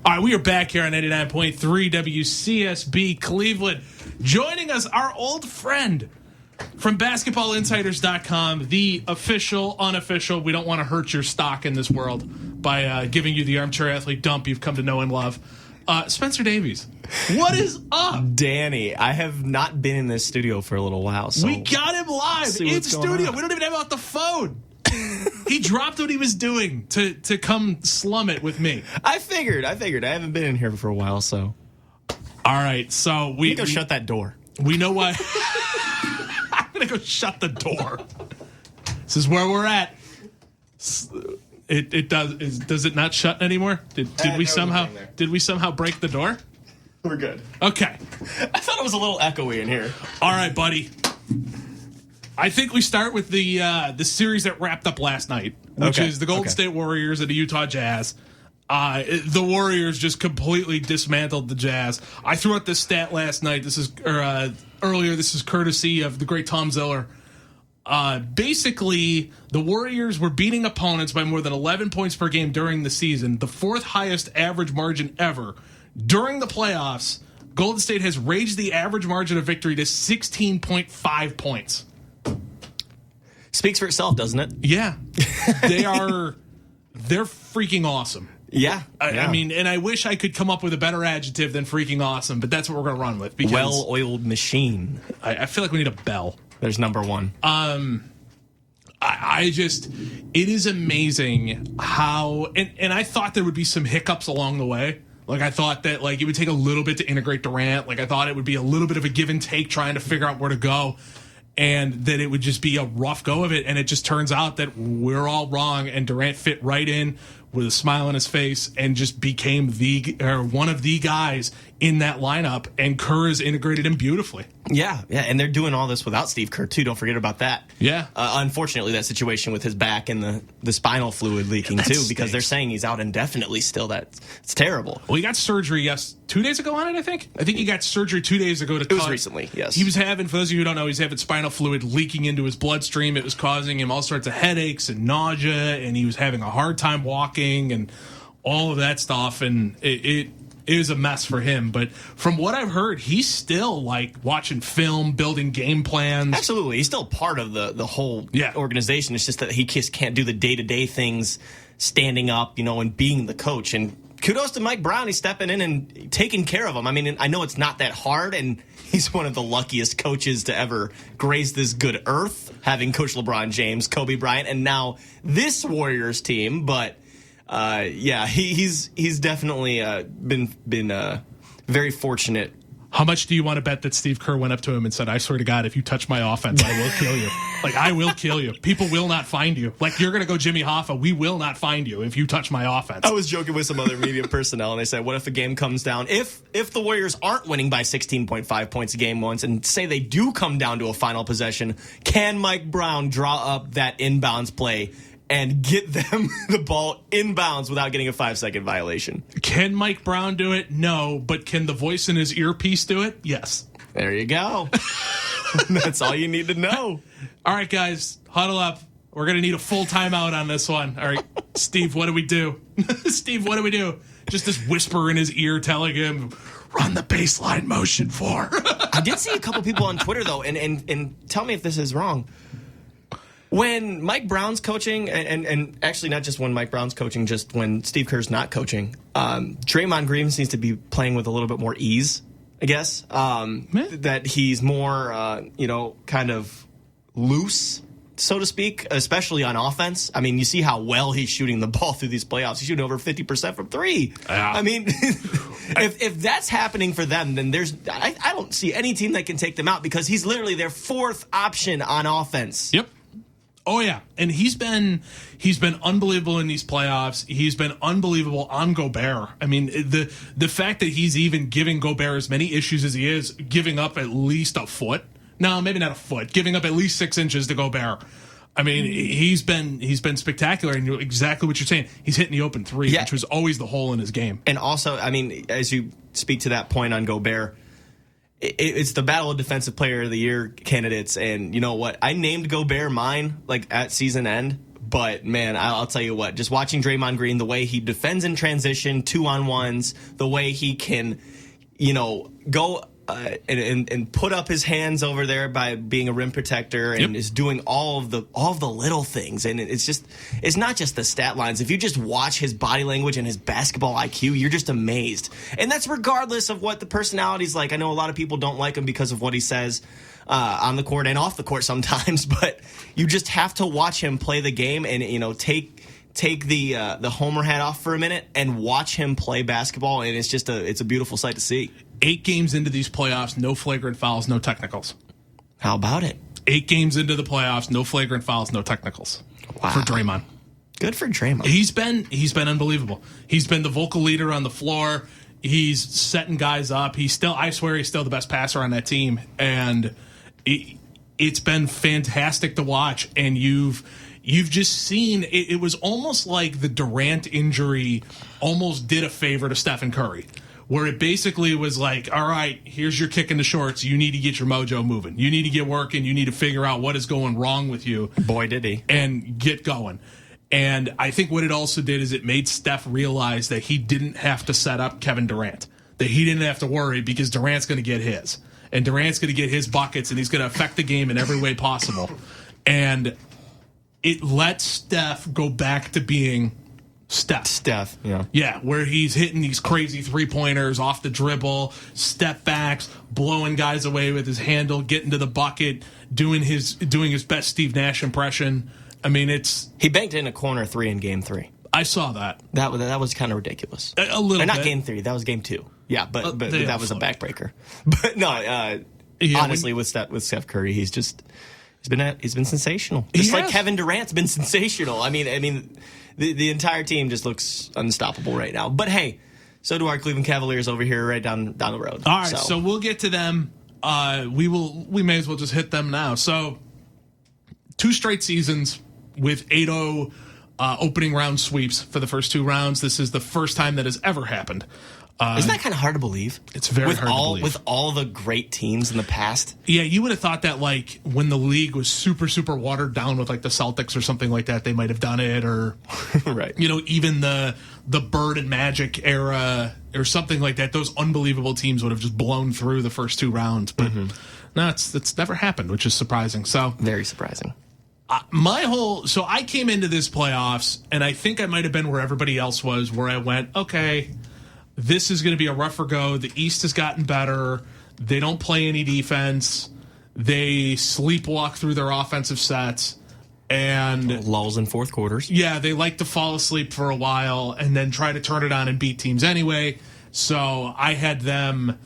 All right, we are back here on 89.3 WCSB Cleveland. Joining us, our old friend from BasketballInsiders.com, the official, unofficial, we don't want to hurt your stock in this world by giving you the Armchair Athlete dump you've come to know and love. Spencer Davies, what is up? Danny, I have not been in this studio for a little while. So we got him live in studio. We don't even have him off the phone. He dropped what he was doing to come slum it with me. I figured. I haven't been in here for a while, so. All right, so we go shut that door. We know why. I'm gonna go shut the door. This is where we're at. It does it not shut anymore? Did we somehow break the door? We're good. Okay. I thought it was a little echoey in here. All right, buddy. I think we start with the series that wrapped up last night, which is the Golden State Warriors and the Utah Jazz. The Warriors just completely dismantled the Jazz. I threw out this stat last night. Earlier. This is courtesy of the great Tom Ziller. Basically, the Warriors were beating opponents by more than 11 points per game during the season, the fourth highest average margin ever. During the playoffs, Golden State has raised the average margin of victory to 16.5 points. Speaks for itself, doesn't it? Yeah. They're freaking awesome. Yeah. I mean, and I wish I could come up with a better adjective than freaking awesome, but that's what we're going to run with. Because well-oiled machine. I feel like we need a bell. There's number one. It is amazing how, and I thought there would be some hiccups along the way. Like, I thought that, like, it would take a little bit to integrate Durant. Like, I thought it would be a little bit of a give and take trying to figure out where to go. And that it would just be a rough go of it. And it just turns out that we're all wrong. And Durant fit right in with a smile on his face and just became one of the guys in that lineup. And Kerr has integrated him beautifully. Yeah. And they're doing all this without Steve Kerr, too. Don't forget about that. Yeah. Unfortunately, that situation with his back and the spinal fluid leaking, too, stinks. because they're saying he's out indefinitely still. It's terrible. Well, he got surgery, 2 days ago on it, I think. I think he got surgery 2 days ago to cut. It was recently, yes. He was having, for those of you who don't know, he's having spinal fluid leaking into his bloodstream. It was causing him all sorts of headaches and nausea, and he was having a hard time walking and all of that stuff, and it was a mess for him. But from what I've heard, he's still like watching film, building game plans. Absolutely. He's still part of the whole organization. It's just that he just can't do the day-to-day things, standing up, and being the coach. And kudos to Mike Brown. He's stepping in and taking care of him. I mean, I know it's not that hard, and he's one of the luckiest coaches to ever grace this good earth, having coached LeBron James, Kobe Bryant, and now this Warriors team. But he's definitely been very fortunate. How much do you want to bet that Steve Kerr went up to him and said, "I swear to God, if you touch my offense, I will kill you. Like, I will kill you. People will not find you. Like, you're going to go Jimmy Hoffa. We will not find you if you touch my offense." I was joking with some other media personnel, and they said, what if a game comes down? If the Warriors aren't winning by 16.5 points a game once, and say they do come down to a final possession, can Mike Brown draw up that inbounds play and get them the ball inbounds without getting a 5-second violation? Can Mike Brown do it? No. But can the voice in his earpiece do it? Yes. There you go. That's all you need to know. All right, guys, huddle up. We're going to need a full timeout on this one. All right, Steve, what do we do? Steve, what do we do? Just this whisper in his ear telling him, run the baseline motion for. I did see a couple people on Twitter, though, and tell me if this is wrong. When Mike Brown's coaching, and actually not just when Mike Brown's coaching, just when Steve Kerr's not coaching, Draymond Green seems to be playing with a little bit more ease, I guess. That he's more, kind of loose, so to speak, especially on offense. I mean, you see how well he's shooting the ball through these playoffs. He's shooting over 50% from three. I mean, if that's happening for them, then I don't see any team that can take them out, because he's literally their fourth option on offense. Yep. Oh, yeah. And he's been unbelievable in these playoffs. He's been unbelievable on Gobert. I mean, the fact that he's even giving Gobert as many issues as he is, giving up at least a foot. No, maybe not a foot. Giving up at least 6 inches to Gobert. I mean, he's been spectacular, and exactly what you're saying. He's hitting the open three, which was always the hole in his game. And also, I mean, as you speak to that point on Gobert, it's the battle of defensive player of the year candidates, and you know what? I named Gobert mine like at season end, But, man, I'll tell you what, just watching Draymond Green, the way he defends in transition, 2-on-1s, the way he can, go and put up his hands over there by being a rim protector and is doing all of the little things. And it's not just the stat lines. If you just watch his body language and his basketball IQ, you're just amazed. And that's regardless of what the personality's like. I know a lot of people don't like him because of what he says on the court and off the court sometimes, but you just have to watch him play the game and take the homer hat off for a minute and watch him play basketball, and it's a beautiful sight to see. 8 games into these playoffs, no flagrant fouls, no technicals. How about it? 8 games into the playoffs, no flagrant fouls, no technicals. Wow. For Draymond. Good for Draymond. He's been unbelievable. He's been the vocal leader on the floor. He's setting guys up. I swear he's still the best passer on that team. And it's been fantastic to watch. And you've just seen it was almost like the Durant injury almost did a favor to Stephen Curry, where it basically was like, all right, here's your kick in the shorts. You need to get your mojo moving. You need to get working. You need to figure out what is going wrong with you. Boy, did he. And get going. And I think what it also did is it made Steph realize that he didn't have to set up Kevin Durant, that he didn't have to worry because Durant's going to get his. And Durant's going to get his buckets, and he's going to affect the game in every way possible. And it let Steph go back to being Steph. Yeah. Yeah, where he's hitting these crazy three-pointers off the dribble, step backs, blowing guys away with his handle, getting to the bucket, doing his best Steve Nash impression. I mean, he banked in a corner 3 in Game 3. I saw that. That was kind of ridiculous. A little bit. Not Game 3. That was Game 2. Yeah, but that was a backbreaker. But no, honestly, with Steph Curry, he's been sensational. Just like Kevin Durant's been sensational. I mean, the entire team just looks unstoppable right now. But hey, so do our Cleveland Cavaliers over here, right down the road. All right, so we'll get to them. We may as well just hit them now. So 2 straight seasons with 8-0 opening round sweeps for the first 2 rounds. This is the first time that has ever happened. Isn't that kind of hard to believe? It's very hard to believe. With all the great teams in the past. Yeah, you would have thought that like when the league was super, super watered down with like the Celtics or something like that, they might have done it, or right. Even the Bird and Magic era or something like that. Those unbelievable teams would have just blown through the first 2 rounds. But no, it's never happened, which is surprising. So very surprising. So I came into this playoffs, and I think I might have been where everybody else was, where I went, okay, this is going to be a rougher go. The East has gotten better. They don't play any defense. They sleepwalk through their offensive sets. And lulls in fourth quarters. Yeah, they like to fall asleep for a while and then try to turn it on and beat teams anyway. So I had them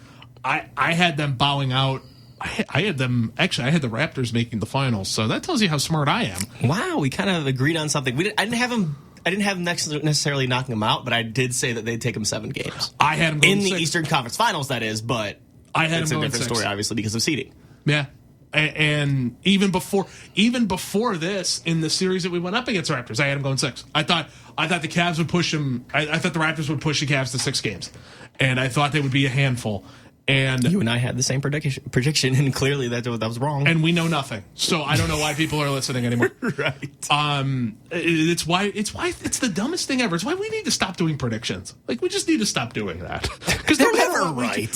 bowing out. I had the Raptors making the finals. So that tells you how smart I am. Wow, we kind of agreed on something. I didn't have them necessarily knocking them out, but I did say that they'd take them 7 games. I had them going in the 6. Eastern Conference Finals, that is, but it's a different story, obviously, because of seeding. Yeah. And even before this, in the series that we went up against the Raptors, I had them going 6. I thought the Cavs would push them. I thought the Raptors would push the Cavs to 6 games, and I thought they would be a handful. And you and I had the same prediction, and clearly that was wrong. And we know nothing, so I don't know why people are listening anymore. Right? It's the dumbest thing ever. It's why we need to stop doing predictions. Like, we just need to stop doing that because they're never right.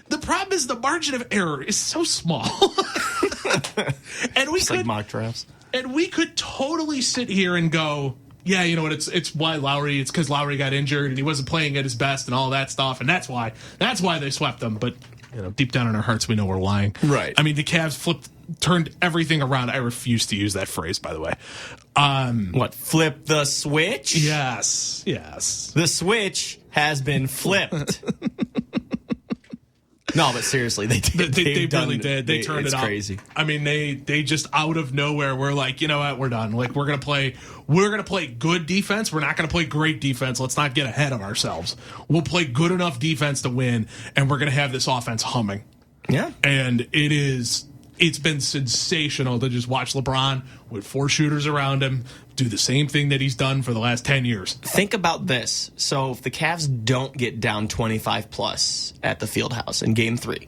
The problem is the margin of error is so small, and we like mock drafts. And we could totally sit here and go, yeah, you know what? It's why Lowry. It's because Lowry got injured and he wasn't playing at his best and all that stuff, and that's why they swept them. But deep down in our hearts, we know we're lying. Right. I mean, the Cavs turned everything around. I refuse to use that phrase, by the way. What? Flip the switch? Yes. The switch has been flipped. No, but seriously, they really did. They turned it up. It's crazy. I mean, they just out of nowhere were like, you know what, we're done. Like, we're gonna play good defense. We're not gonna play great defense. Let's not get ahead of ourselves. We'll play good enough defense to win, and we're gonna have this offense humming. Yeah, and it's been sensational to just watch LeBron with 4 shooters around him do the same thing that he's done for the last 10 years. Think about this. So if the Cavs don't get down 25 plus at the Fieldhouse in Game 3,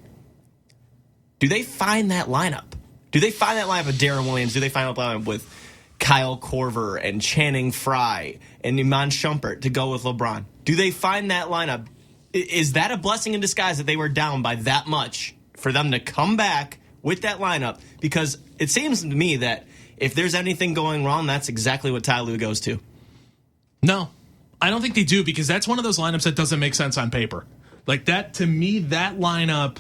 do they find that lineup? Do they find that lineup with Deron Williams? Do they find that lineup with Kyle Korver and Channing Frye and Iman Shumpert to go with LeBron. Do they find that lineup? Is that a blessing in disguise that they were down by that much for them to come back with that lineup? Because it seems to me that if there's anything going wrong, that's exactly what Ty Lue goes to. No, I don't think they do, because that's one of those lineups that doesn't make sense on paper. Like that, to me, that lineup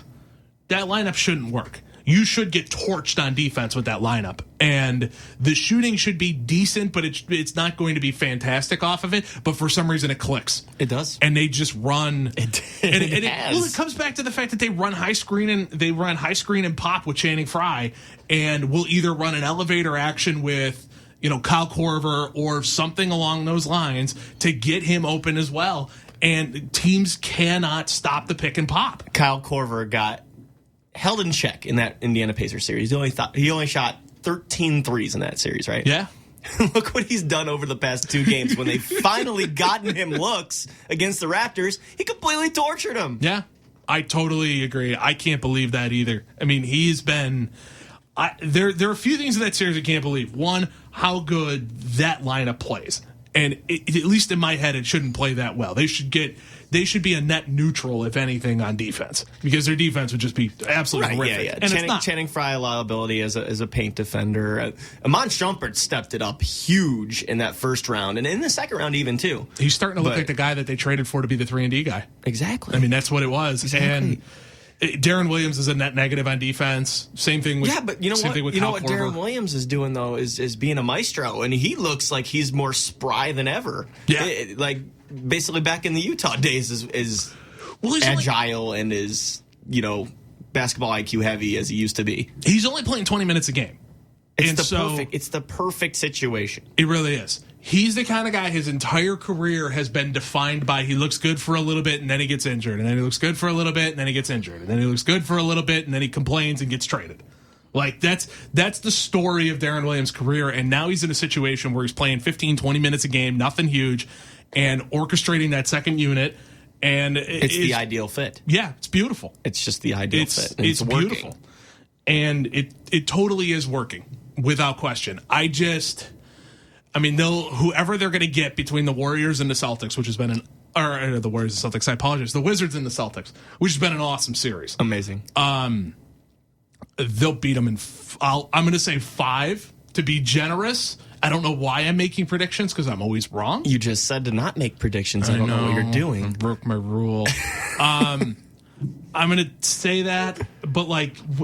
shouldn't work. You should get torched on defense with that lineup. And the shooting should be decent, but it's not going to be fantastic off of it. But for some reason, it clicks. It does. And they just run. It comes back to the fact that they run high screen and pop with Channing Frye, and will either run an elevator action with Kyle Korver or something along those lines to get him open as well. And teams cannot stop the pick and pop. Kyle Korver got held in check in that Indiana Pacers series. He only shot 13 threes in that series, right? Yeah. Look what he's done over the past 2 games. When they've finally gotten him looks against the Raptors, he completely tortured them. Yeah, I totally agree. I can't believe that either. I mean, he's been... There are a few things in that series I can't believe. One, how good that lineup plays. And at least in my head, it shouldn't play that well. They should be a net neutral, if anything, on defense, because their defense would just be absolutely horrific. Yeah. And Channing Frye liability as a paint defender. Iman Shumpert stepped it up huge in that first round, and in the second round even too. He's starting to look like the guy that they traded for to be the 3-and-D guy. Exactly. I mean, that's what it was. Exactly. And Darren Williams is a net negative on defense. Same thing with but you know what? You know what Darren Williams is doing though is being a maestro, and he looks like he's more spry than ever. Yeah, like basically back in the Utah days is agile and is basketball IQ heavy as he used to be. He's only playing 20 minutes a game. It's the perfect situation. It really is. He's the kind of guy, his entire career has been defined by he looks good for a little bit and then he gets injured, and then he looks good for a little bit and then he gets injured, and then he looks good for a little bit and then he complains and gets traded. Like that's the story of Darren Williams' career, and now he's in a situation where he's playing 15, 20 minutes a game, nothing huge, and orchestrating that second unit. And it's the ideal fit. Yeah, it's beautiful. It's just the ideal fit. And it's beautiful. And it totally is working, without question. Whoever they're going to get between the Warriors and the Celtics, which has been the Warriors and Celtics, I apologize, the Wizards and the Celtics, which has been an awesome series. Amazing. They'll beat them I'm going to say 5 to be generous. I don't know why I'm making predictions, because I'm always wrong. You just said to not make predictions. I don't know what you're doing. I broke my rule. I'm going to say that, but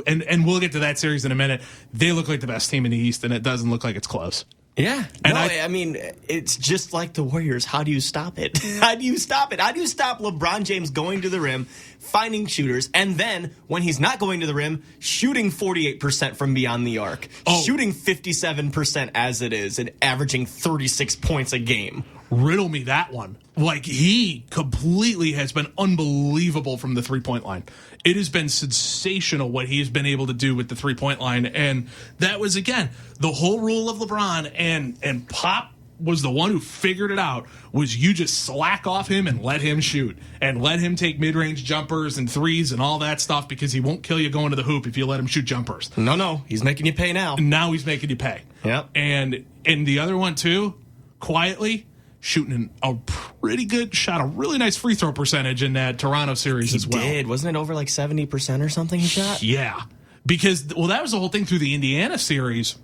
and we'll get to that series in a minute. They look like the best team in the East, and it doesn't look like it's close. Yeah. And I mean, it's just like the Warriors. How do you stop it? How do you stop LeBron James going to the rim, finding shooters, and then when he's not going to the rim, shooting 48% from beyond the arc, shooting 57% as it is, and averaging 36 points a game? Riddle me that one. He completely has been unbelievable from the 3-point line. It has been sensational what he has been able to do with the 3-point line. And that was, again, the whole rule of LeBron, and Pop was the one who figured it out, was you just slack off him and let him shoot and let him take mid-range jumpers and threes and all that stuff, because he won't kill you going to the hoop if you let him shoot jumpers. No, he's making you pay now. Now he's making you pay. Yep. And the other one, too, quietly shooting a pretty good shot, a really nice free throw percentage in that Toronto series as well. He did. Wasn't it over 70% or something he shot? Yeah. Because, that was the whole thing through the Indiana series.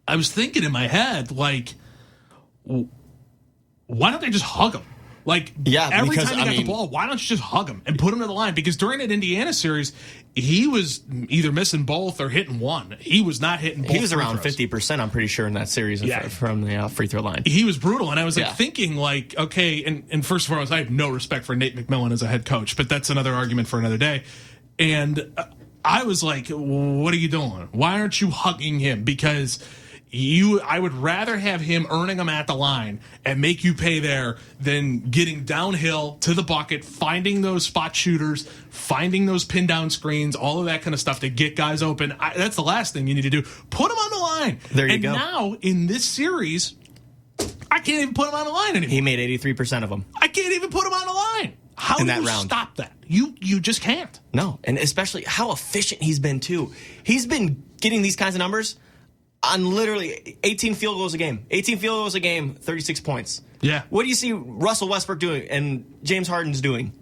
I was thinking in my head, why don't they just hug him? Every time he got the ball, why don't you just hug him and put him to the line? Because during that Indiana series, he was either missing both or hitting one. He was not hitting both. He was around 50%, I'm pretty sure, in that series from the free throw line. He was brutal, and I was thinking, okay, and first and foremost, I have no respect for Nate McMillan as a head coach, but that's another argument for another day. And I was like, what are you doing? Why aren't you hugging him? Because I would rather have him earning them at the line and make you pay there than getting downhill to the bucket, finding those spot shooters, finding those pin down screens, all of that kind of stuff to get guys open. That's the last thing you need to do. Put them on the line. There you go. And now in this series, I can't even put him on the line anymore. He made 83% of them. I can't even put him on the line. How do you stop that? You just can't. No, and especially how efficient he's been too. He's been getting these kinds of numbers on literally 18 field goals a game. 18 field goals a game, 36 points. Yeah. What do you see Russell Westbrook doing and James Harden's doing?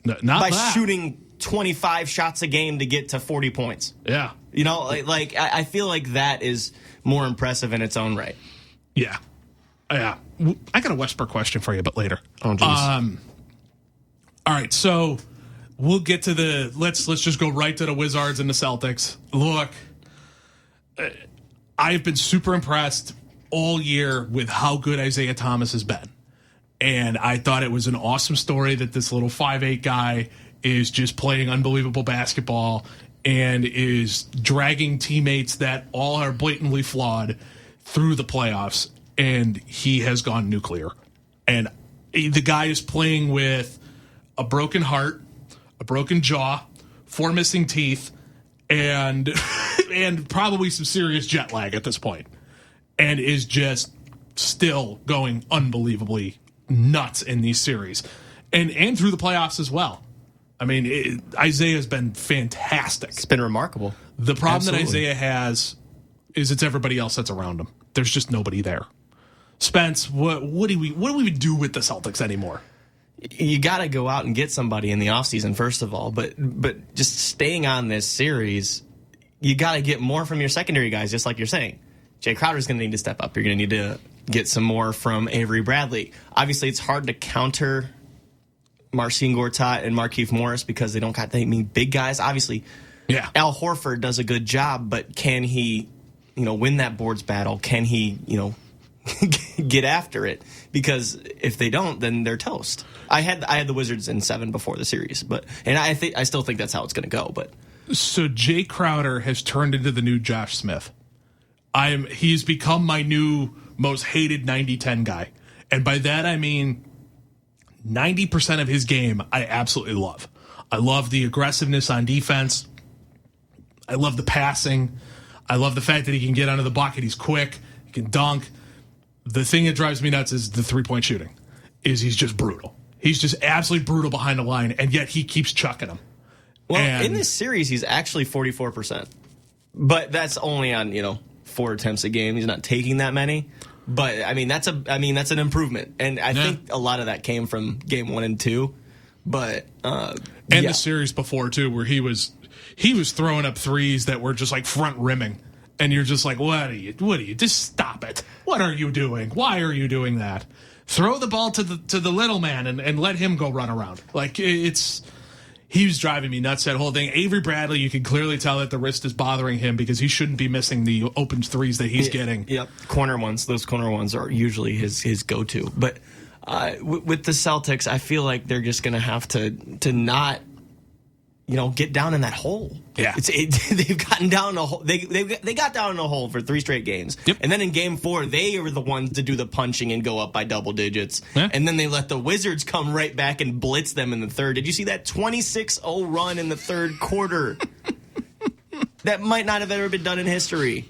Not by that. shooting 25 shots a game to get to 40 points. Yeah. You know, I feel like that is more impressive in its own right. Yeah. Yeah. I got a Westbrook question for you, but later. Oh, geez. All right, so we'll get to let's just go right to the Wizards and the Celtics. Look, I've been super impressed all year with how good Isaiah Thomas has been. And I thought it was an awesome story that this little 5'8" guy is just playing unbelievable basketball and is dragging teammates that all are blatantly flawed through the playoffs. And he has gone nuclear. And the guy is playing with a broken heart, a broken jaw, 4 missing teeth, and probably some serious jet lag at this point, and is just still going unbelievably nuts in these series, and through the playoffs as well. I mean, Isaiah's been fantastic. It's been remarkable. The problem Absolutely. that Isaiah has is it's everybody else that's around him. There's just nobody there. Spence, what do we do with the Celtics anymore? You got to go out and get somebody in the offseason, first of all. But just staying on this series, you got to get more from your secondary guys, just like you're saying. Jay Crowder's going to need to step up. You're going to need to get some more from Avery Bradley. Obviously, it's hard to counter Marcin Gortat and Markieff Morris because they don't got that many big guys. Obviously, Yeah. Al Horford does a good job, but can he, win that boards battle? Can he, get after it? Because if they don't, then they're toast. I had the Wizards in 7 before the series, and I still think that's how it's going to go. But so Jay Crowder has turned into the new Josh Smith. He's become my new most hated 90-10 guy, and by that I mean 90% of his game I absolutely love. I love the aggressiveness on defense. I love the passing. I love the fact that he can get under the bucket. He's quick. He can dunk. The thing that drives me nuts is the three-point shooting. He's just brutal. He's just absolutely brutal behind the line, and yet he keeps chucking them. Well, in this series, he's actually 44%. But that's only on, 4 attempts a game. He's not taking that many. But that's an improvement. And I think a lot of that came from game 1 and 2. But the series before too, where he was throwing up threes that were just like front rimming. And you're just like, what are you just stop it. What are you doing? Why are you doing that? Throw the ball to the little man and let him go run around. Like he was driving me nuts, that whole thing. Avery Bradley, you can clearly tell that the wrist is bothering him because he shouldn't be missing the open threes that he's getting. Yep. Those corner ones are usually his go-to. But with the Celtics, I feel like they're just going to have to not get down in that hole. Yeah. They've gotten down a hole. They got down in a hole for 3 straight games. Yep. And then in game 4, they were the ones to do the punching and go up by double digits. Yeah. And then they let the Wizards come right back and blitz them in the third. Did you see that 26-0 run in the third quarter? That might not have ever been done in history.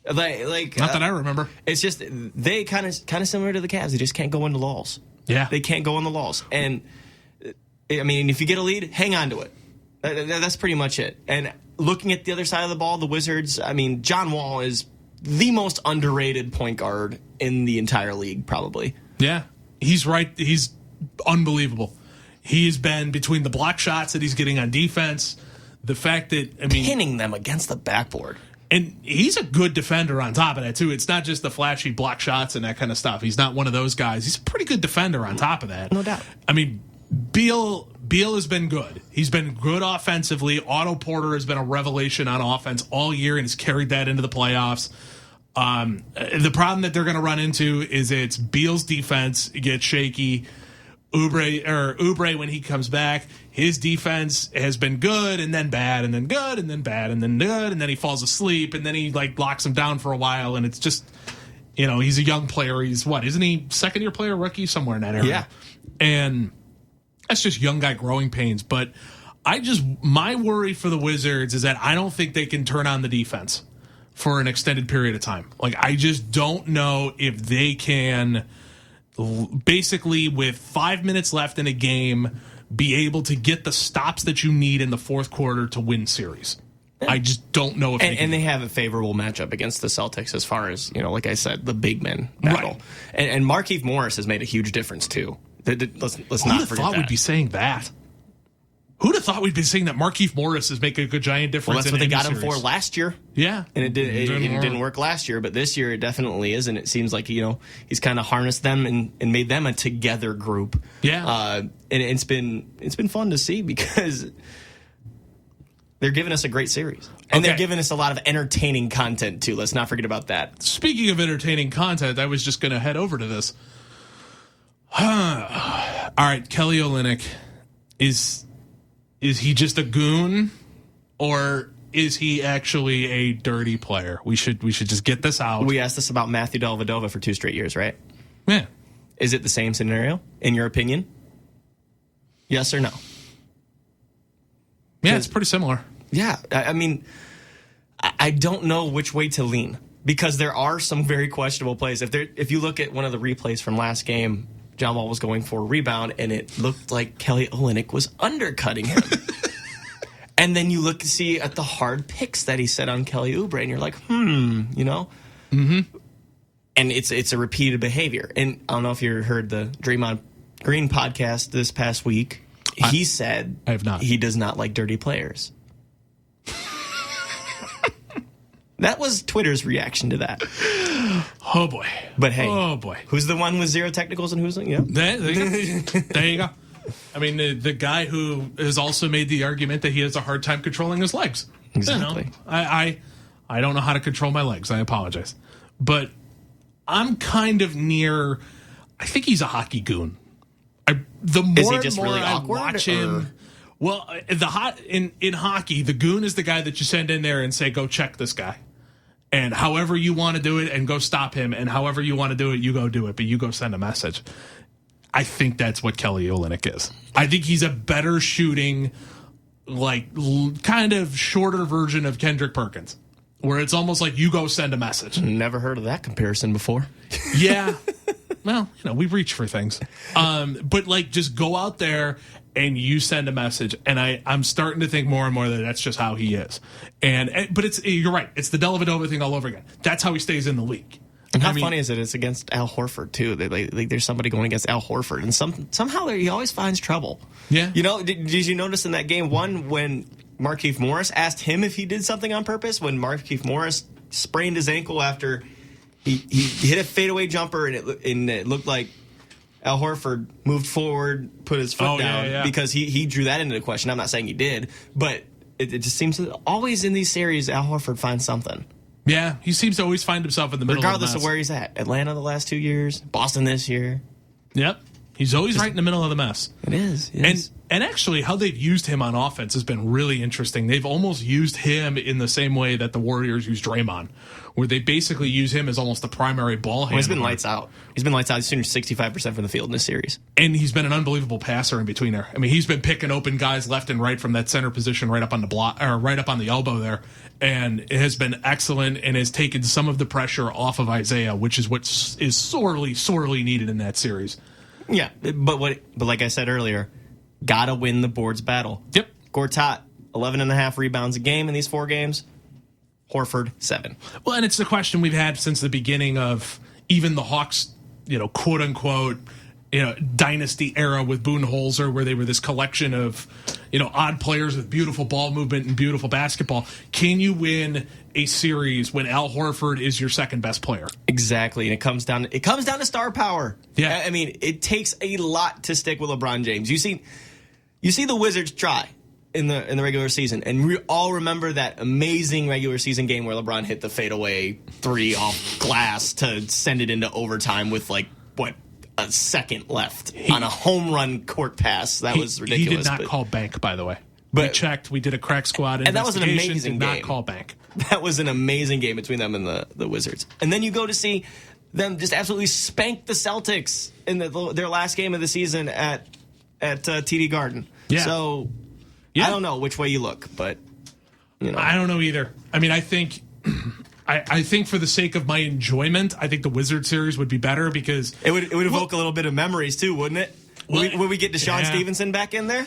Not that I remember. It's just they kind of similar to the Cavs. They just can't go into lulls. Yeah. They can't go in the lulls. And if you get a lead, hang on to it. That's pretty much it. And looking at the other side of the ball, the Wizards, John Wall is the most underrated point guard in the entire league, probably. Yeah, he's right. He's unbelievable. He's been between the block shots that he's getting on defense, the fact that, pinning them against the backboard. And he's a good defender on top of that, too. It's not just the flashy block shots and that kind of stuff. He's not one of those guys. He's a pretty good defender on top of that. No doubt. Beal has been good. He's been good offensively. Otto Porter has been a revelation on offense all year and has carried that into the playoffs. The problem that they're going to run into is it's Beal's defense gets shaky. Oubre, when he comes back, his defense has been good and then bad and then good and then bad and then good, and then he falls asleep and then he locks him down for a while, and it's just, he's a young player. He's isn't he second-year player, rookie, somewhere in that area? Yeah. And that's just young guy growing pains. But my worry for the Wizards is that I don't think they can turn on the defense for an extended period of time. I just don't know if they can, basically with 5 minutes left in a game, be able to get the stops that you need in the fourth quarter to win series. I just don't know if and they have a favorable matchup against the Celtics as far as, like I said, the big men battle. Right. And Markieff Morris has made a huge difference, too. Let's not forget that. Who'd have thought we'd be saying that? Who'd have thought we'd be saying that Markieff Morris is making a giant difference? Well, that's what they got him for last year. Yeah. And it didn't work last year, but this year it definitely is, and it seems like, he's kind of harnessed them and made them a together group. Yeah. And it's been fun to see because they're giving us a great series. And they're giving us a lot of entertaining content, too. Let's not forget about that. Speaking of entertaining content, I was just going to head over to this. All right, Kelly Olynyk, is he just a goon, or is he actually a dirty player? We should just get this out. We asked this about Matthew Dellavedova for 2 straight years, right? Yeah. Is it the same scenario, in your opinion? Yes or no? Yeah, it's pretty similar. Yeah, I mean, I don't know which way to lean because there are some very questionable plays. If you look at one of the replays from last game, John Wall was going for a rebound, and it looked like Kelly Olynyk was undercutting him. And then you look to see at the hard picks that he said on Kelly Oubre, and you're like, Mm-hmm. And it's a repeated behavior. And I don't know if you heard the Draymond Green podcast this past week. He said I have not. He does not like dirty players. That was Twitter's reaction to that. Oh, boy. But hey, who's the one with 0 technicals and who's, There you go. There you go. I mean, the guy who has also made the argument that he has a hard time controlling his legs. Exactly. I don't know how to control my legs. I apologize. But I'm kind of near, I think he's a hockey goon. The more is he just really I awkward, watch him, well, in hockey, the goon is the guy that you send in there and say, go check this guy. And however you want to do it, and go stop him, and however you want to do it, you go do it, but you go send a message. I think that's what Kelly Olynyk is. I think he's a better shooting, kind of shorter version of Kendrick Perkins, where it's almost like you go send a message. Never heard of that comparison before. Yeah. Well, we reach for things. But just go out there and you send a message. And I'm starting to think more and more that that's just how he is. But you're right. It's the Dellavedova thing all over again. That's how he stays in the league. And how funny is it? It's against Al Horford, too. There's somebody going against Al Horford. And somehow he always finds trouble. Yeah. Did you notice in that game one when Markieff Morris asked him if he did something on purpose? When Markieff Morris sprained his ankle after he hit a fadeaway jumper, and it looked like Al Horford moved forward, put his foot down, because he drew that into the question. I'm not saying he did, but it just seems that always in these series, Al Horford finds something. Yeah, he seems to always find himself in the middle regardless of where he's at. Atlanta the last 2 years, Boston this year. Yep. He's always right in the middle of the mess. It is. And actually, how they've used him on offense has been really interesting. They've almost used him in the same way that the Warriors use Draymond, where they basically use him as almost the primary ball handler. He's been lights out. He's shooting 65% from the field in this series. And he's been an unbelievable passer in between there. I mean, he's been picking open guys left and right from that center position right up on the block, or right up on the elbow there. And it has been excellent and has taken some of the pressure off of Isaiah, which is what is sorely, sorely needed in that series. Yeah, but like I said earlier, gotta win the boards battle. Yep. Gortat, 11.5 rebounds a game in these 4 games. Horford, 7. Well, and it's the question we've had since the beginning of even the Hawks, quote unquote, dynasty era with Budenholzer, where they were this collection of, odd players with beautiful ball movement and beautiful basketball. Can you win a series when Al Horford is your second best player? Exactly, and it comes down to star power. Yeah, I mean, it takes a lot to stick with LeBron James. You see the Wizards try in the regular season, and we all remember that amazing regular season game where LeBron hit the fadeaway 3 off glass to send it into overtime with a second left on a home run court pass. That was ridiculous. He did not call bank, by the way. We checked. We did a crack squad investigation. And that was an amazing game. Did not call bank. That was an amazing game between them and the Wizards. And then you go to see them just absolutely spank the Celtics in their last game of the season at TD Garden. Yeah. So I don't know which way you look, but I don't know either. I mean, I think I think for the sake of my enjoyment, I think the Wizard series would be better because it would evoke a little bit of memories too, wouldn't it? Would we get Deshaun Stevenson back in there?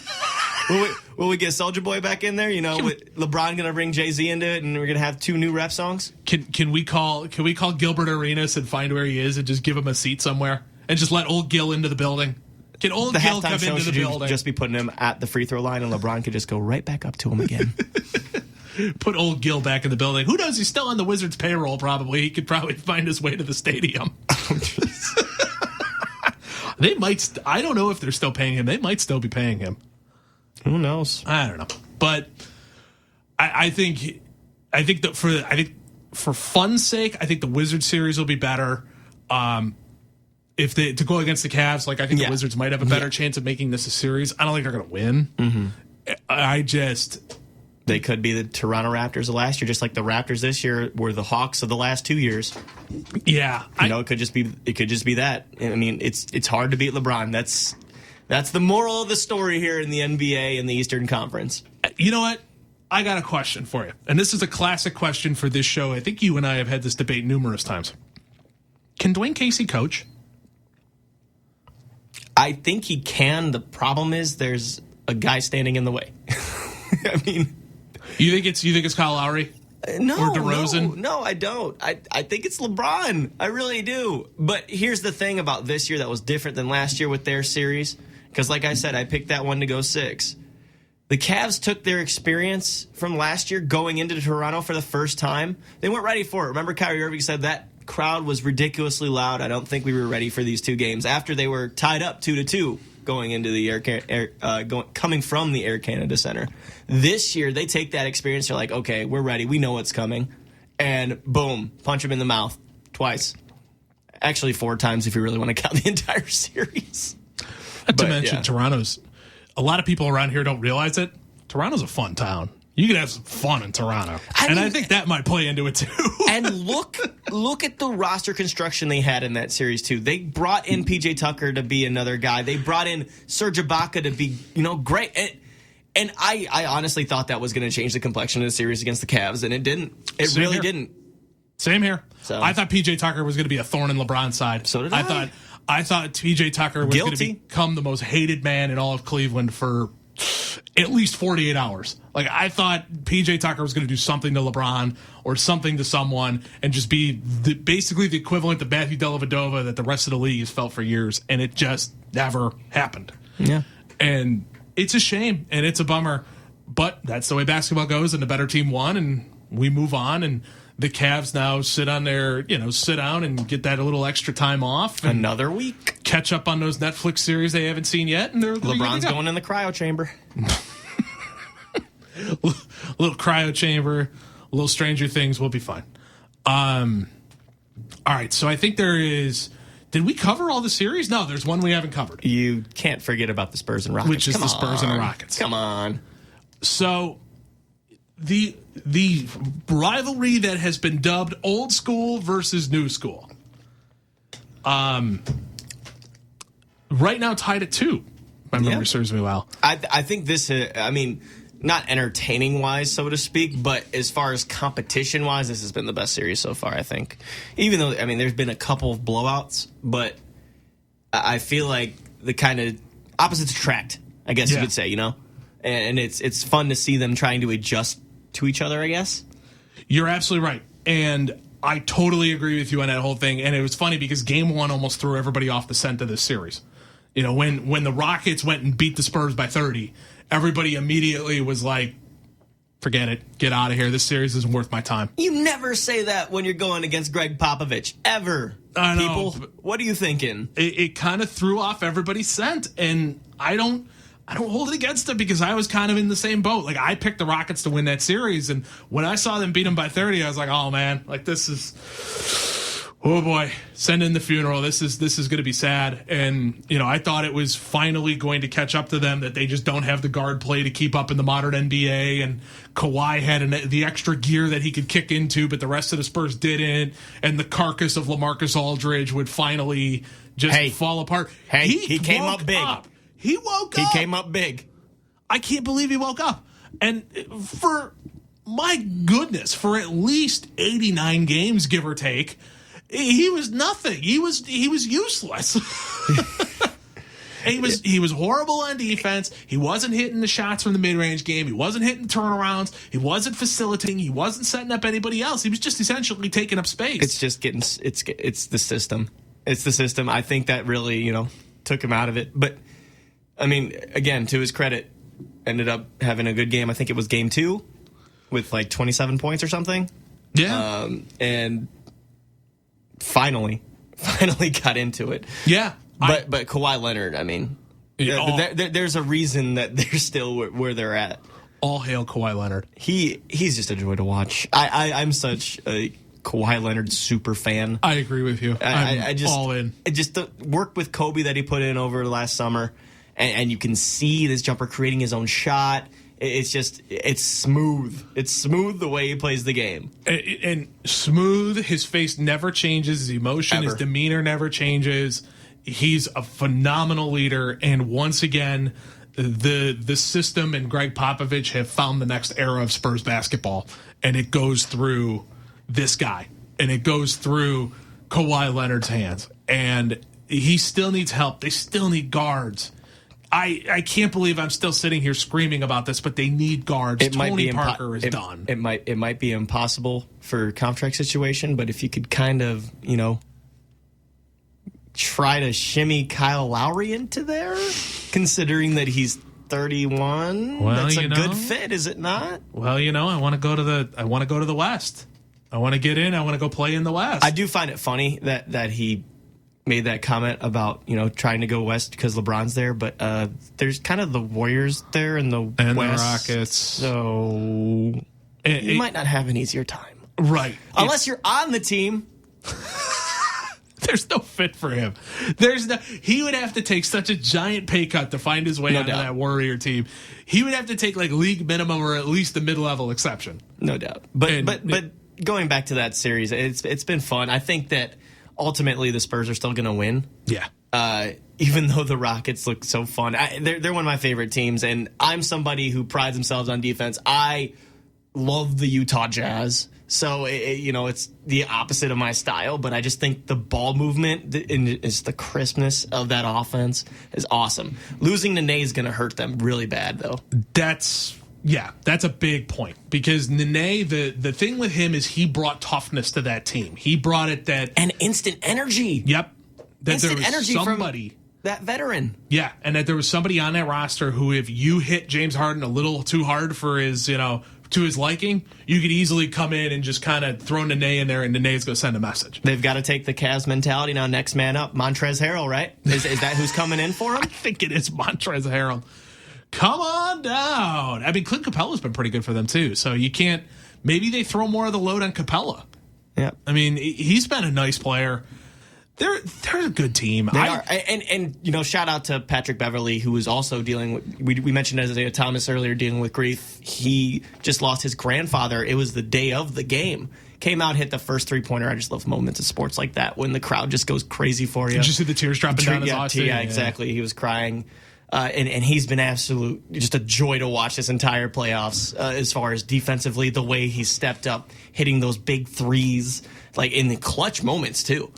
Will we get Soulja Boy back in there? You know, with LeBron going to bring Jay-Z into it, and we're going to have 2 new rap songs? Can we call Gilbert Arenas and find where he is and just give him a seat somewhere and just let old Gil into the building? Can old Gil come into the building? Just be putting him at the free throw line, and LeBron could just go right back up to him again. Put old Gil back in the building. Who knows? He's still on the Wizards' payroll. Probably he could probably find his way to the stadium. They might. I don't know if they're still paying him. They might still be paying him. Who knows? I don't know. But I think for fun's sake, I think the Wizards series will be better. If they to go against the Cavs, like I think the Wizards might have a better chance of making this a series. I don't think they're going to win. Mm-hmm. They could be the Toronto Raptors of last year, just like the Raptors this year were the Hawks of the last 2 years. Yeah, it could just be that. I mean, it's hard to beat LeBron. That's the moral of the story here in the NBA and the Eastern Conference. You know what? I got a question for you, and this is a classic question for this show. I think you and I have had this debate numerous times. Can Dwayne Casey coach? I think he can. The problem is there's a guy standing in the way. I mean. You think it's Kyle Lowry? No, or DeRozan? No, I don't. I think it's LeBron. I really do. But here's the thing about this year that was different than last year with their series. Because like I said, I picked that one to go 6. The Cavs took their experience from last year going into Toronto for the first time. They weren't ready for it. Remember Kyrie Irving said that crowd was ridiculously loud. I don't think we were ready for these 2 games after they were tied up 2-2. Going into the coming from the Air Canada Center. This year, they take that experience. They're like, okay, we're ready. We know what's coming. And boom, punch him in the mouth twice. Actually, 4 times if you really want to count the entire series. Not to mention, Toronto's, a lot of people around here don't realize it. Toronto's a fun town. You can have some fun in Toronto. I think that might play into it, too. And look at the roster construction they had in that series, too. They brought in P.J. Tucker to be another guy. They brought in Serge Ibaka to be, great. And I honestly thought that was going to change the complexion of the series against the Cavs, and it didn't. It Same really here. didn't. Same here. So, I thought P.J. Tucker was going to be a thorn in LeBron's side. So did I. I thought P.J. Tucker was going to become the most hated man in all of Cleveland for at least 48 hours. Like, I thought P.J. Tucker was going to do something to LeBron or something to someone and just be basically the equivalent of Matthew Dellavedova that the rest of the league has felt for years, and it just never happened. Yeah. And it's a shame, and it's a bummer, but that's the way basketball goes, and the better team won, and we move on, and the Cavs now sit down and get that a little extra time off. Another week. Catch up on those Netflix series they haven't seen yet. And LeBron's going in the cryo chamber. A little cryo chamber, a little Stranger Things. We'll be fine. All right, so I think there is... Did we cover all the series? No, there's one we haven't covered. You can't forget about the Spurs and Rockets. Which is the Spurs and the Rockets. Come on. So... The rivalry that has been dubbed old school versus new school. Right now tied at 2. My memory serves me well. I think this, not entertaining wise, so to speak, but as far as competition wise, this has been the best series so far, I think. Even though, there's been a couple of blowouts, but I feel like the kind of opposites attract, I guess you could say, And it's fun to see them trying to adjust to each other, I guess. You're absolutely right. And I totally agree with you on that whole thing. And it was funny because Game 1 almost threw everybody off the scent of this series. When the Rockets went and beat the Spurs by 30, everybody immediately was like, forget it. Get out of here. This series isn't worth my time. You never say that when you're going against Greg Popovich. Ever. I know. People, what are you thinking? It kind of threw off everybody's scent. And I don't hold it against them because I was kind of in the same boat. Like, I picked the Rockets to win that series, and when I saw them beat them by 30, I was like, oh, man, like, this is... Oh, boy, send in the funeral. This is going to be sad. And, I thought it was finally going to catch up to them, that they just don't have the guard play to keep up in the modern NBA, and Kawhi had the extra gear that he could kick into, but the rest of the Spurs didn't, and the carcass of LaMarcus Aldridge would finally just fall apart. Hey, he came up big. He woke up. He came up big. I can't believe he woke up. And for at least 89 games, give or take, he was nothing. He was useless. And he was horrible on defense. He wasn't hitting the shots from the mid-range game. He wasn't hitting turnarounds. He wasn't facilitating. He wasn't setting up anybody else. He was just essentially taking up space. It's just it's the system. It's the system. I think that really, took him out of it. But I mean, again, to his credit, ended up having a good game. I think it was game 2 with like 27 points or something. Yeah. And finally got into it. Yeah. But Kawhi Leonard, I mean, there's a reason that they're still where they're at. All hail Kawhi Leonard. He's just a joy to watch. I'm such a Kawhi Leonard super fan. I agree with you. I just all in. Just the work with Kobe that he put in over the last summer, and you can see this jumper creating his own shot. It's smooth. It's smooth the way he plays the game. And smooth. His face never changes. His emotion, his demeanor never changes. He's a phenomenal leader. And once again, the system and Greg Popovich have found the next era of Spurs basketball. And it goes through this guy. And it goes through Kawhi Leonard's hands. And he still needs help. They still need guards. I can't believe I'm still sitting here screaming about this, but they need guards. Tony Parker is done. It might be impossible for a contract situation, but if you could kind of, try to shimmy Kyle Lowry into there, considering that he's 31, that's a good fit, is it not? Well, I want to go to the West. I want to get in. I want to go play in the West. I do find it funny that he made that comment about trying to go west because LeBron's there, but there's kind of the Warriors there in the and West, the Rockets, so you might not have an easier time, right? Unless you're on the team. There's no fit for him. He would have to take such a giant pay cut to find his way onto that Warrior team. He would have to take like league minimum or at least a mid-level exception. No doubt. But going back to that series, it's been fun. I think that ultimately, the Spurs are still going to win. Yeah. Even though the Rockets look so fun. They're one of my favorite teams, and I'm somebody who prides themselves on defense. I love the Utah Jazz. So, it's the opposite of my style, but I just think the ball movement is the crispness of that offense is awesome. Losing Nene is going to hurt them really bad, though. That's a big point because Nene, the thing with him is he brought toughness to that team. He brought it and instant energy. Yep. That instant there was energy somebody from that veteran. Yeah, and that there was somebody on that roster who, if you hit James Harden a little too hard for his, to his liking, you could easily come in and just kind of throw Nene in there, and Nene's going to send a message. They've got to take the Cavs mentality now. Next man up, Montrezl Harrell, right? Is that who's coming in for him? I think it is Montrezl Harrell. Come on down. I mean, Clint Capella's been pretty good for them, too. So you can't... Maybe they throw more of the load on Capella. Yeah. I mean, he's been a nice player. They're a good team. They are. And shout out to Patrick Beverly, who is also dealing with... We mentioned Isaiah Thomas earlier, dealing with grief. He just lost his grandfather. It was the day of the game. Came out, hit the first three-pointer. I just love moments of sports like that when the crowd just goes crazy for you. Did you see the tears dropping down his eyes? Yeah, exactly. He was crying. And he's been just a joy to watch this entire playoffs as far as defensively, the way he's stepped up, hitting those big threes, like in the clutch moments, too.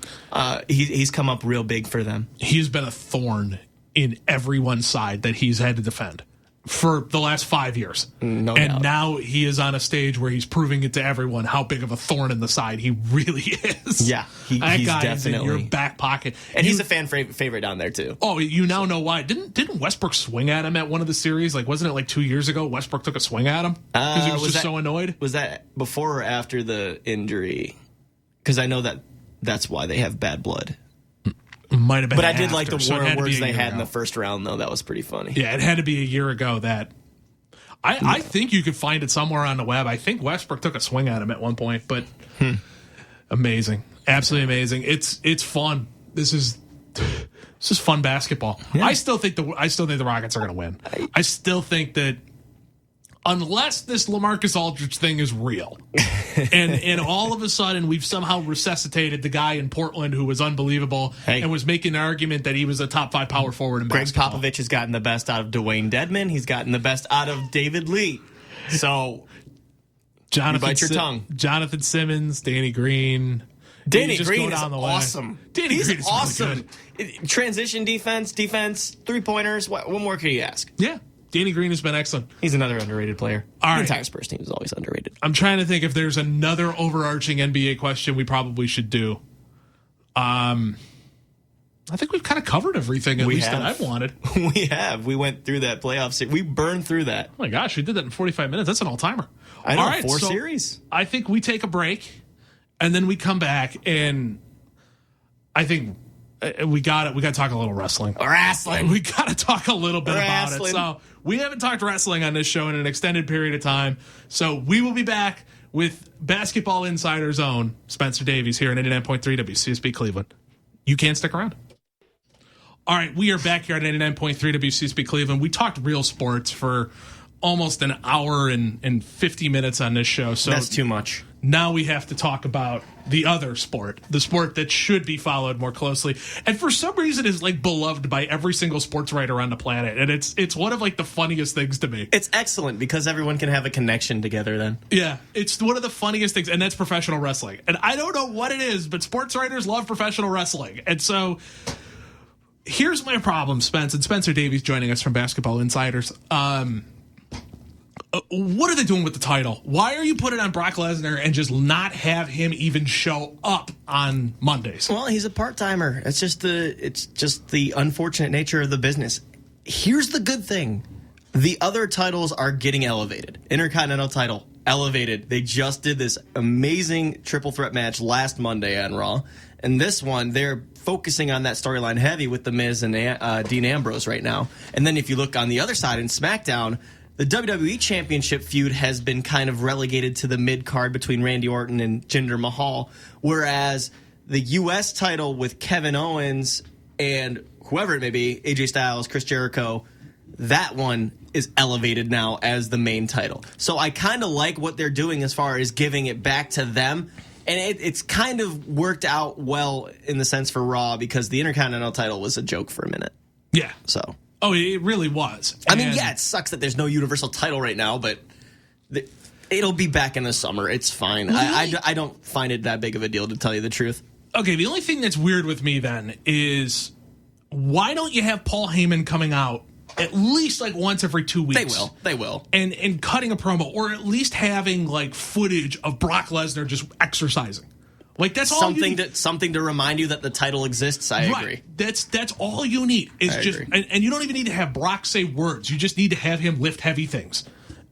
He's come up real big for them. He's been a thorn in everyone's side that he's had to defend for the last 5 years. No doubt. And now he is on a stage where he's proving it to everyone how big of a thorn in the side he really is. Yeah, he's definitely in your back pocket. And he's a fan favorite down there, too. Oh, you now know why. Didn't Westbrook swing at him at one of the series? Like, wasn't it like 2 years ago Westbrook took a swing at him? Because he was so annoyed? Was that before or after the injury? Because I know that's why they have bad blood. Might have been. But I did like the war words they had in the first round, though. That was pretty funny. Yeah, it had to be a year ago that... I think you could find it somewhere on the web. I think Westbrook took a swing at him at one point, but amazing. Absolutely amazing. It's fun. This is fun basketball. Yeah. I still think the Rockets are going to win. I still think that unless this LaMarcus Aldridge thing is real, and all of a sudden we've somehow resuscitated the guy in Portland who was unbelievable and was making an argument that he was a top 5 power forward in basketball. Greg Popovich has gotten the best out of Dwayne Dedman. He's gotten the best out of David Lee. So, bite your tongue. Jonathan Simmons, Danny Green, Danny just Green go is down the way. awesome. Danny He's Green is awesome. really Transition defense, 3-pointers. What more could you ask? Yeah, Danny Green has been excellent. He's another underrated player. All right. The entire Spurs team is always underrated. I'm trying to think if there's another overarching NBA question we probably should do. I think we've kind of covered everything, at least that I've wanted. We have. We went through that playoff series. We burned through that. Oh my gosh, we did that in 45 minutes. That's an all-timer. I know, all right, 4 so series. I think we take a break, and then we come back, and I think we got to talk a little wrestling. Wrestling. We got to talk a little bit about it. Wrestling. So we haven't talked wrestling on this show in an extended period of time. So we will be back with Basketball Insider Zone, Spencer Davies here on 89.3 WCSB Cleveland. You can't stick around. All right, we are back here at 99.3 WCSB Cleveland. We talked real sports for almost an hour and 50 minutes on this show. So that's too much. Now we have to talk about the other sport, the sport that should be followed more closely. And for some reason is like beloved by every single sports writer on the planet. And it's one of like the funniest things to me. It's excellent because everyone can have a connection together then. Yeah, it's one of the funniest things, and that's professional wrestling. And I don't know what it is, but sports writers love professional wrestling. And so here's my problem, Spence, and Spencer Davies joining us from Basketball Insiders. What are they doing with the title? Why are you putting on Brock Lesnar and just not have him even show up on Mondays? Well, he's a part-timer. It's just the unfortunate nature of the business. Here's the good thing. The other titles are getting elevated. Intercontinental title, elevated. They just did this amazing triple threat match last Monday on Raw. And this one, they're focusing on that storyline heavy with The Miz and Dean Ambrose right now. And then if you look on the other side in SmackDown, the WWE Championship feud has been kind of relegated to the mid-card between Randy Orton and Jinder Mahal, whereas the U.S. title with Kevin Owens and whoever it may be, AJ Styles, Chris Jericho, that one is elevated now as the main title. So I kind of like what they're doing as far as giving it back to them. And it's kind of worked out well in the sense for Raw because the Intercontinental title was a joke for a minute. Yeah. So. Oh, it really was. I mean, yeah, it sucks that there's no Universal title right now, but it'll be back in the summer. It's fine. Really? I don't find it that big of a deal, to tell you the truth. Okay, the only thing that's weird with me then is why don't you have Paul Heyman coming out at least like once every 2 weeks? They will. And cutting a promo, or at least having like footage of Brock Lesnar just exercising. Like that's something to remind you that the title exists. I agree. That's all you need. Is just and you don't even need to have Brock say words. You just need to have him lift heavy things.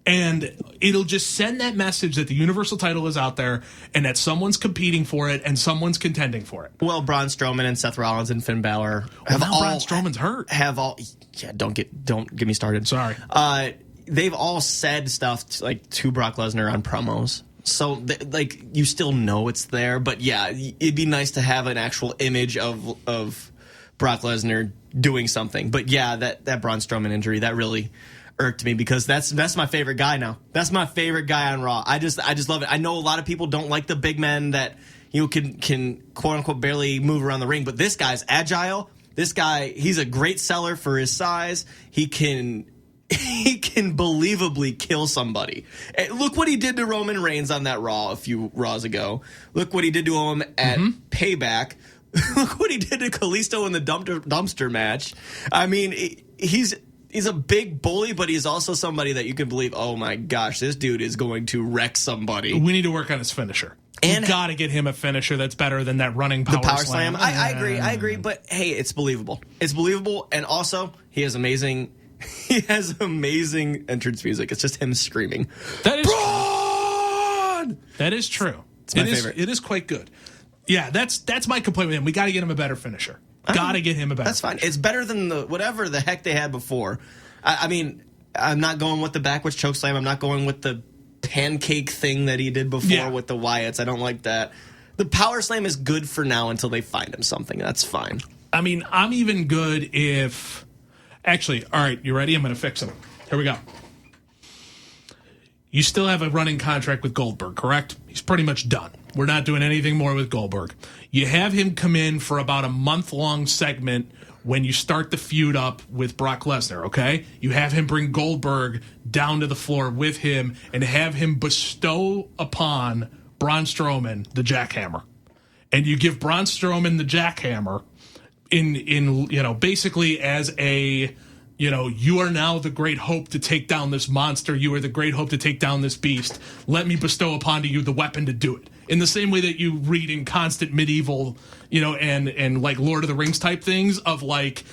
And it'll just send that message that the Universal title is out there and that someone's competing for it and someone's contending for it. Well, Braun Strowman and Seth Rollins and Finn Balor Braun Strowman's hurt. Don't get me started. Sorry. They've all said stuff to Brock Lesnar on promos. So, you still know it's there, but yeah, it'd be nice to have an actual image of Brock Lesnar doing something. But yeah, that Braun Strowman injury, that really irked me because that's my favorite guy now. That's my favorite guy on Raw. I just love it. I know a lot of people don't like the big men that can quote unquote barely move around the ring, but this guy's agile. This guy, he's a great seller for his size. He can believably kill somebody. Look what he did to Roman Reigns on that Raw a few Raws ago. Look what he did to him at Payback. Look what he did to Kalisto in the dumpster match. I mean, he's a big bully, but he's also somebody that you can believe, oh my gosh, this dude is going to wreck somebody. We need to work on his finisher. And got to get him a finisher that's better than that running power slam. I agree, but hey, it's believable. It's believable, and also he has amazing entrance music. It's just him screaming. That is Braun! That is true. It's my favorite. It is quite good. Yeah, that's my complaint with him. We got to get him a better finisher. Got to get him a better. That's fine. It's better than whatever the heck they had before. I mean, I'm not going with the backwards chokeslam. I'm not going with the pancake thing that he did before with the Wyatts. I don't like that. The power slam is good for now until they find him something. That's fine. I mean, I'm even good if... Actually, all right, you ready? I'm going to fix him. Here we go. You still have a running contract with Goldberg, correct? He's pretty much done. We're not doing anything more with Goldberg. You have him come in for about a month-long segment when you start the feud up with Brock Lesnar, okay? You have him bring Goldberg down to the floor with him and have him bestow upon Braun Strowman the jackhammer. and you give Braun Strowman the jackhammer in basically as a, you are now the great hope to take down this monster. You are the great hope to take down this beast. Let me bestow upon you the weapon to do it. In the same way that you read in constant medieval, and like Lord of the Rings type things of like,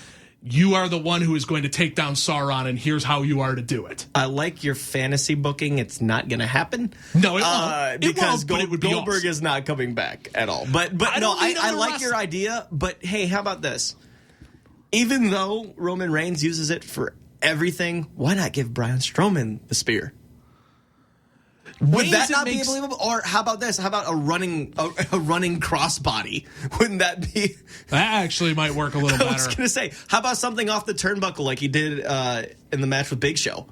you are the one who is going to take down Sauron, and here's how you are to do it. I like your fantasy booking. It's not going to happen. No, it won't. Because it would be Goldberg awesome. is not coming back at all. But I like your idea. But hey, how about this? Even though Roman Reigns uses it for everything, why not give Braun Strowman the spear? Would that not be believable? Or how about this? How about a running crossbody? Wouldn't that be? That actually might work a little better. I was going to say, how about something off the turnbuckle like he did in the match with Big Show?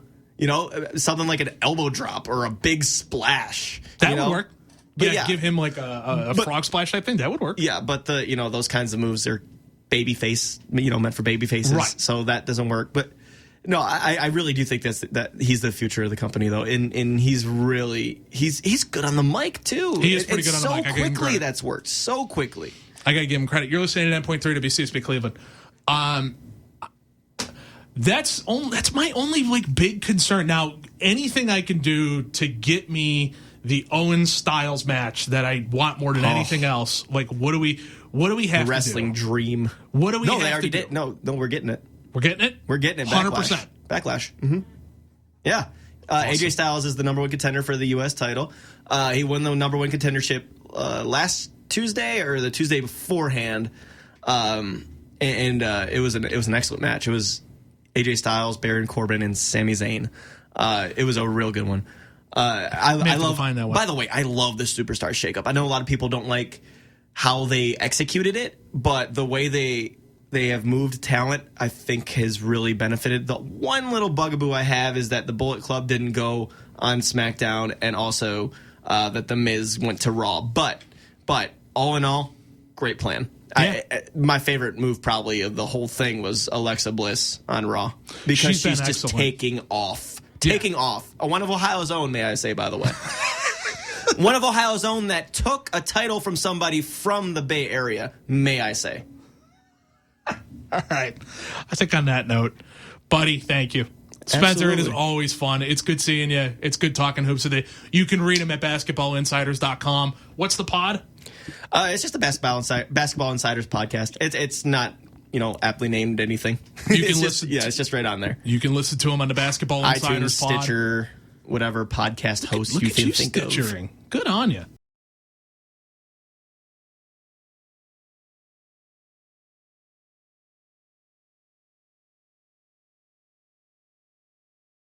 Something like an elbow drop or a big splash. That would work. But give him like a frog splash type thing. That would work. Yeah, but those kinds of moves are babyface, meant for baby faces. Right. So that doesn't work. But no, I really do think that he's the future of the company, though, and he's good on the mic too. He is pretty good on the mic. So quickly that's worked. So quickly. I gotta give him credit. You're listening to 10.3 WCSB Cleveland. That's my only like big concern. Now, anything I can do to get me the Owens Styles match that I want more than anything else, like what do we have wrestling to do? dream? What do we? No, they already did. No, we're getting it. We're getting it? We're getting it. 100%. Backlash. Mm-hmm. Yeah. Awesome. AJ Styles is the number one contender for the U.S. title. He won the number one contendership last Tuesday or the Tuesday beforehand. It was an excellent match. It was AJ Styles, Baron Corbin, and Sami Zayn. It was a real good one. I love. Find that one. By the way, I love the Superstar shakeup. I know a lot of people don't like how they executed it, but the way they have moved talent, I think, has really benefited. The one little bugaboo I have is that the Bullet Club didn't go on SmackDown, and also that The Miz went to Raw. But all in all, great plan. Yeah. My favorite move probably of the whole thing was Alexa Bliss on Raw because she's just taking off. Taking off. One of Ohio's own, may I say, by the way. One of Ohio's own that took a title from somebody from the Bay Area, may I say. All right. I think on that note, buddy, thank you. Spencer, absolutely. It is always fun. It's good seeing you. It's good talking hoops today. You can read them at basketballinsiders.com. What's the pod? It's just the Basketball Insiders podcast. It's not, aptly named anything. You can listen. It's just right on there. You can listen to them on the Basketball Insiders iTunes, pod. Stitcher, whatever podcast host you can think of. Good on you.